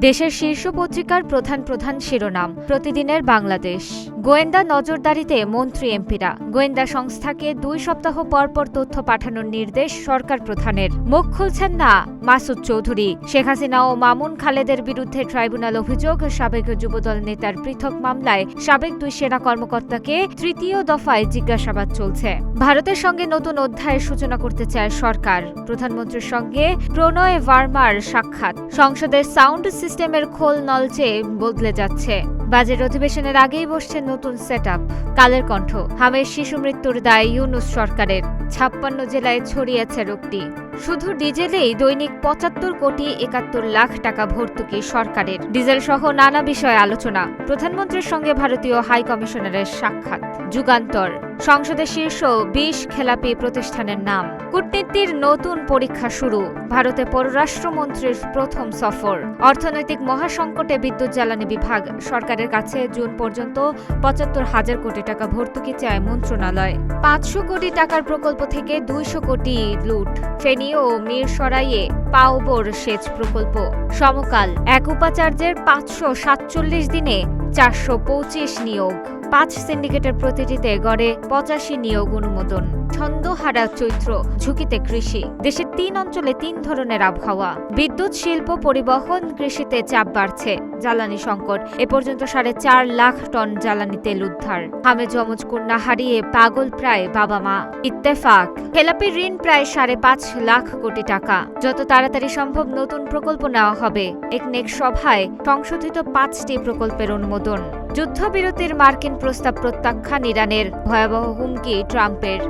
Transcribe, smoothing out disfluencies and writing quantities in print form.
দেশের শীর্ষ পত্রিকার প্রধান প্রধান শিরোনাম প্রতিদিনের বাংলাদেশ। গোয়েন্দা নজরদারিতে মন্ত্রী এমপিরা। গোয়েন্দা সংস্থাকে 2 সপ্তাহ পরপর তথ্য পাঠানোর নির্দেশ সরকার প্রধানের। মুখ খুলছেন না মাসুদ চৌধুরী। শেখ হাসিনা ও মামুন খালেদের বিরুদ্ধে ট্রাইব্যুনাল অভিযোগ। সাবেক যুবদল নেতার পৃথক মামলায় সাবেক 2 সেনা কর্মকর্তাকে 3য় দফায় জিজ্ঞাসাবাদ চলছে। ভারতের সঙ্গে নতুন অধ্যায়ের সূচনা করতে চায় সরকার। প্রধানমন্ত্রীর সঙ্গে প্রণয় ভার্মার সাক্ষাৎ। সংসদের সাউন্ড সিস্টেমের খোল নলচে বদলে যাচ্ছে। বাজেট অধিবেশনের আগেই বসছে নতুন সেটআপ। কালের কণ্ঠ। হামের শিশু মৃত্যুর দায় ইউনূস সরকারের। 56 জেলায় ছড়িয়েছে রোগটি। শুধু ডিজেলেই দৈনিক 75 কোটি 71 লাখ টাকা ভর্তুকি সরকারের। ডিজেল সহ নানা বিষয়ে আলোচনা। প্রধানমন্ত্রীর সঙ্গে ভারতীয় হাই কমিশনারের সাক্ষাৎ। যুগান্তর। সংসদের শীর্ষ 20 খেলাপি প্রতিষ্ঠানের নাম। কূটনীতির নতুন পরীক্ষা শুরু। ভারতে পররাষ্ট্রমন্ত্রীর প্রথম সফর। অর্থনৈতিক মহাসংকটে বিদ্যুৎ জ্বালানি বিভাগ। সরকারের কাছে জুন পর্যন্ত 75,000 কোটি টাকা ভর্তুকি চায় মন্ত্রণালয়। 500 কোটি টাকার প্রকল্প থেকে 200 কোটি লুট। ফেনী ও মিরসরাইয়ে পাওবোর সেচ প্রকল্প। সমকাল। এক উপাচার্যের 547 দিনে 425 নিয়োগ। 5 সিন্ডিকেটের প্রতিটিতে গড়ে 85 নিয়োগ অনুমোদন। ছন্দহারা চৈত্র। ঝুঁকিতে কৃষি। দেশের 3 অঞ্চলে 3 ধরনের আবহাওয়া। বিদ্যুৎ, শিল্প, পরিবহন, কৃষিতে চাপ বাড়ছে। জ্বালানি সংকট। এ পর্যন্ত 4.5 লাখ টন জ্বালানি তেল উদ্ধার। হামে যমজ কন্যা হারিয়ে পাগল প্রায় বাবা মা। ইত্তেফাক। খেলাপি ঋণ প্রায় 5.5 লাখ কোটি টাকা। যত তাড়াতাড়ি সম্ভব নতুন প্রকল্প নেওয়া হবে। একনেক সভায় সংশোধিত 5টি প্রকল্পের অনুমোদন। যুদ্ধবিরতির মার্কিন প্রস্তাব প্রত্যাখ্যান। ইরানের ভয়াবহ হুমকি ট্রাম্পের।